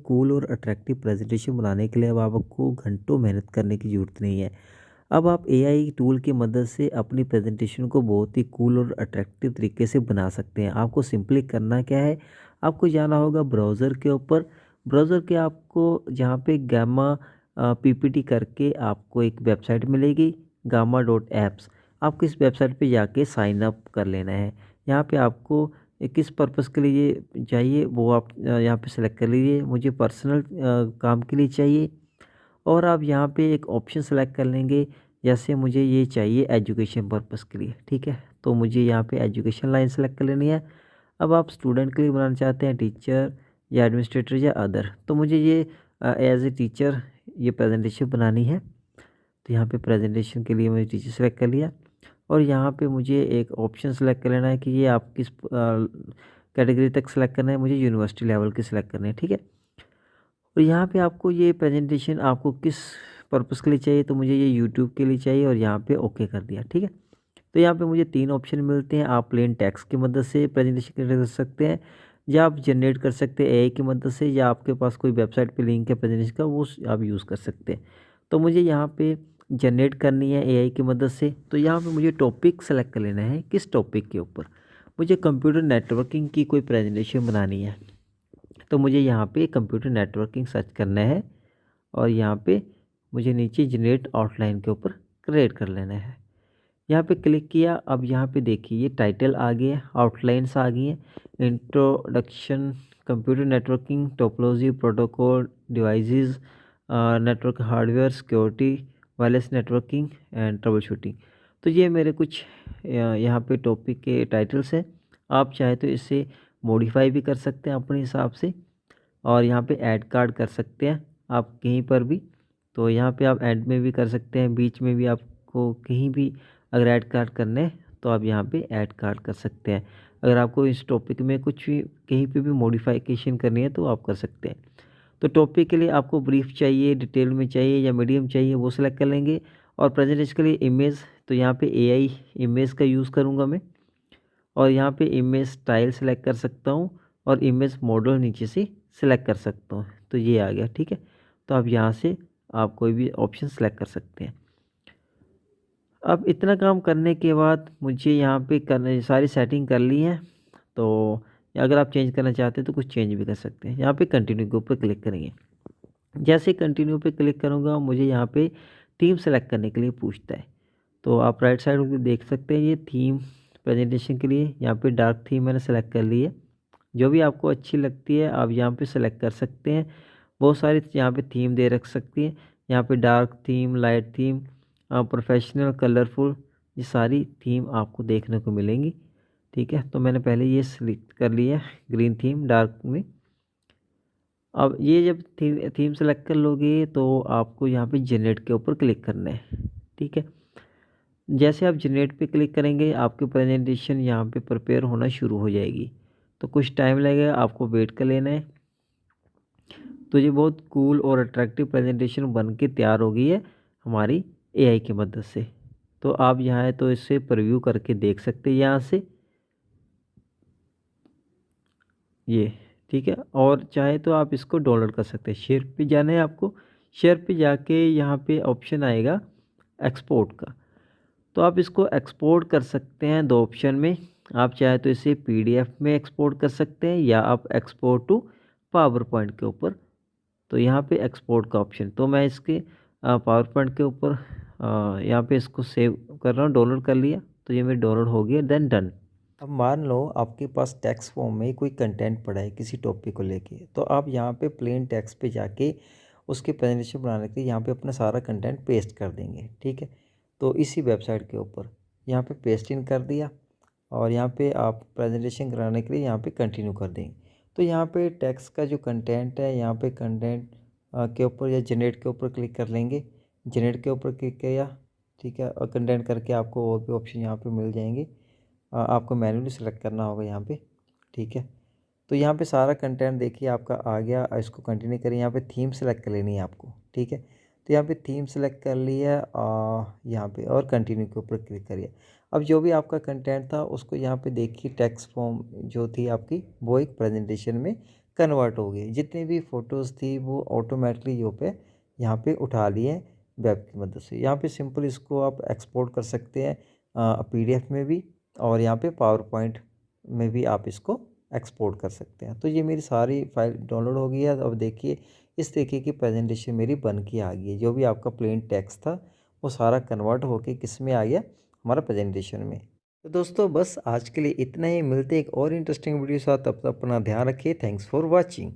Cool और attractive presentation बनाने के लिए अब आपको घंटों मेहनत करने की ज़रूरत नहीं है। अब आप एआई टूल की मदद से अपनी प्रेजेंटेशन को बहुत ही कूल और अट्रैक्टिव तरीके से बना सकते हैं। आपको सिंपली करना क्या है, आपको जाना होगा ब्राउज़र के ऊपर। ब्राउज़र के आपको जहाँ पे गामा पीपीटी करके आपको एक वेबसाइट मिलेगी, गामा डॉट ऐप्स। आपको इस वेबसाइट पे जाके साइन अप कर लेना है। यहाँ पे आपको किस पर्पज़ के लिए ये चाहिए वो आप यहाँ पे सेलेक्ट कर लीजिए। मुझे पर्सनल काम के लिए चाहिए और आप यहाँ पे एक ऑप्शन सेलेक्ट कर लेंगे। जैसे मुझे ये चाहिए एजुकेशन पर्पज़ के लिए, ठीक है? तो मुझे यहाँ पे एजुकेशन लाइन सेलेक्ट कर लेनी है। अब आप स्टूडेंट के लिए बनाना चाहते हैं, टीचर या एडमिनिस्ट्रेटर या अदर, तो मुझे ये एज ए टीचर ये प्रेजेंटेशन बनानी है। तो यहाँ पे प्रेजेंटेशन के लिए मैंने टीचर सेलेक्ट कर लिया और यहाँ पे मुझे एक ऑप्शन सेलेक्ट कर लेना है कि ये आप किस कैटेगरी तक सेलेक्ट करना है। मुझे यूनिवर्सिटी लेवल की सेलेक्ट करनी है, ठीक है? और यहाँ पे आपको ये प्रेजेंटेशन आपको किस पर्पज़ के लिए चाहिए, तो मुझे ये यूट्यूब के लिए चाहिए और यहाँ पे ओके कर दिया, ठीक है? तो यहाँ पे मुझे 3 ऑप्शन मिलते हैं। आप प्लेन टेक्स्ट की मदद से प्रेजेंटेशन कर सकते हैं या आप जनरेट कर सकते हैं एआई की मदद से, या आपके पास कोई वेबसाइट पे लिंक है प्रेजेंटेशन का वो आप यूज़ कर सकते हैं। तो मुझे यहाँ पे जनरेट करनी है एआई की मदद से। तो यहाँ पे मुझे टॉपिक सेलेक्ट कर लेना है, किस टॉपिक के ऊपर मुझे कंप्यूटर नेटवर्किंग की कोई प्रेजेंटेशन बनानी है। तो मुझे यहाँ पे कंप्यूटर नेटवर्किंग सर्च करना है और यहाँ पे मुझे नीचे जनरेट आउटलाइन के ऊपर क्रिएट कर लेना है। यहाँ पे क्लिक किया। अब यहाँ पे देखिए ये टाइटल आ गया, आउटलाइंस आ गई हैं, introduction, computer networking, topology, protocol, devices, network hardware, security, wireless networking and trouble shooting. तो ये मेरे कुछ यहाँ पे टॉपिक के टाइटल्स हैं। आप चाहे तो इसे मॉडिफाई भी कर सकते हैं अपने हिसाब से और यहाँ पे ऐड कार्ड कर सकते हैं आप कहीं पर भी। तो यहाँ पे आप एंड में भी कर सकते हैं, बीच में भी, आपको कहीं भी अगर ऐड कार्ड करने हैं तो आप यहाँ पे ऐड कार्ड कर सकते हैं। अगर आपको इस टॉपिक में कुछ भी कहीं पे भी मॉडिफिकेशन करनी है तो आप कर सकते हैं। तो टॉपिक के लिए आपको ब्रीफ चाहिए, डिटेल में चाहिए या मीडियम चाहिए वो सिलेक्ट कर लेंगे। और प्रेजेंटेशन के लिए इमेज, तो यहाँ पे एआई इमेज का यूज़ करूँगा मैं और यहाँ पे इमेज स्टाइल सेलेक्ट कर सकता हूँ और इमेज मॉडल नीचे से सिलेक्ट कर सकता हूँ। तो ये आ गया, ठीक है? तो आप यहाँ से आप कोई भी ऑप्शन सेलेक्ट कर सकते हैं। अब इतना काम करने के बाद मुझे यहाँ पे करने सारी सेटिंग कर ली है। तो अगर आप चेंज करना चाहते हैं तो कुछ चेंज भी कर सकते हैं। यहाँ पे कंटिन्यू के ऊपर क्लिक करेंगे। जैसे कंटिन्यू पे क्लिक करूँगा मुझे यहाँ पे थीम सेलेक्ट करने के लिए पूछता है। तो आप राइट साइड में देख सकते हैं ये थीम प्रेजेंटेशन के लिए यहाँ पे डार्क थीम मैंने सेलेक्ट कर ली है। जो भी आपको अच्छी लगती है आप यहाँ पे सेलेक्ट कर सकते हैं। बहुत सारी यहाँ पे थीम दे रख सकती हैं। यहाँ पे dark theme, light theme, professional, colourful, ये सारी थीम आपको देखने को मिलेंगी, ठीक है? तो मैंने पहले ये सिलेक्ट कर लिया ग्रीन थीम डार्क में। अब ये जब थीम सेलेक्ट कर लोगे तो आपको यहाँ पे जनरेट के ऊपर क्लिक करना है, ठीक है? जैसे आप जनरेट पे क्लिक करेंगे आपकी प्रेजेंटेशन यहाँ पे प्रिपेयर होना शुरू हो जाएगी। तो कुछ टाइम लगेगा, आपको वेट कर लेना है। तो ये बहुत कूल और अट्रैक्टिव प्रेजेंटेशन बन के तैयार हो गई है हमारी एआई की मदद से। तो आप यहाँ है तो इससे प्रीव्यू करके देख सकते हैं यहाँ से ये, ठीक है? और चाहे तो आप इसको डाउनलोड कर सकते हैं। शेयर पे जाना है आपको, शेयर पे जाके यहाँ पे ऑप्शन आएगा एक्सपोर्ट का। तो आप इसको एक्सपोर्ट कर सकते हैं 2 ऑप्शन में। आप चाहे तो इसे पीडीएफ में एक्सपोर्ट कर सकते हैं या आप एक्सपोर्ट टू पावर पॉइंट के ऊपर। तो यहाँ पे एक्सपोर्ट का ऑप्शन, तो मैं इसके पावर पॉइंट के ऊपर यहाँ पे इसको सेव कर रहा हूँ। डाउनलोड कर लिया तो ये मेरे डाउनलोड हो गया, देन डन। अब मान लो आपके पास टेक्स्ट फॉर्म में कोई कंटेंट पड़ा है किसी टॉपिक को लेके, तो आप यहाँ पे प्लेन टेक्स्ट पे जाके उसकी प्रेजेंटेशन बनाने के लिए यहाँ पे अपना सारा कंटेंट पेस्ट कर देंगे, ठीक है? तो इसी वेबसाइट के ऊपर यहाँ पे पेस्ट इन कर दिया और यहाँ पे आप प्रेजेंटेशन कराने के लिए यहाँ पे कंटिन्यू कर देंगे। तो यहाँ पे टेक्स्ट का जो कंटेंट है यहाँ पे कंटेंट के ऊपर या जनरेट के ऊपर क्लिक कर लेंगे। जनरेट के ऊपर क्लिक किया, ठीक है? और कंटेंट करके आपको और भी ऑप्शन यहाँ पे मिल जाएंगे। आपको मैन्युअली सेलेक्ट करना होगा यहाँ पे, ठीक है? तो यहाँ पे सारा कंटेंट देखिए आपका आ गया। इसको कंटिन्यू करिए, यहाँ पे थीम सेलेक्ट कर लेनी है आपको, ठीक है? तो यहाँ पे थीम सेलेक्ट कर लिया यहाँ पे और कंटिन्यू के ऊपर क्लिक करिए। अब जो भी आपका कंटेंट था उसको यहाँ पे देखिए टेक्स्ट फॉर्म जो थी आपकी वो एक प्रेजेंटेशन में कन्वर्ट हो गई। जितनी भी फ़ोटोज़ थी वो ऑटोमेटिकली यहाँ पे उठा लिए वेब की मदद से। यहाँ पे सिंपल इसको आप एक्सपोर्ट कर सकते हैं पीडीएफ में भी, और यहाँ पे पावर पॉइंट में भी आप इसको एक्सपोर्ट कर सकते हैं। तो ये मेरी सारी फाइल डाउनलोड हो गई है। अब देखिए इस तरीके की प्रेजेंटेशन मेरी बन के आ गई है। जो भी आपका प्लेन टेक्स्ट था वो सारा कन्वर्ट होके किस में आ गया, हमारा प्रेजेंटेशन में। तो दोस्तों बस आज के लिए इतना ही। मिलते हैं एक और इंटरेस्टिंग वीडियो के साथ। तब तक अपना ध्यान रखिए। Thanks for watching.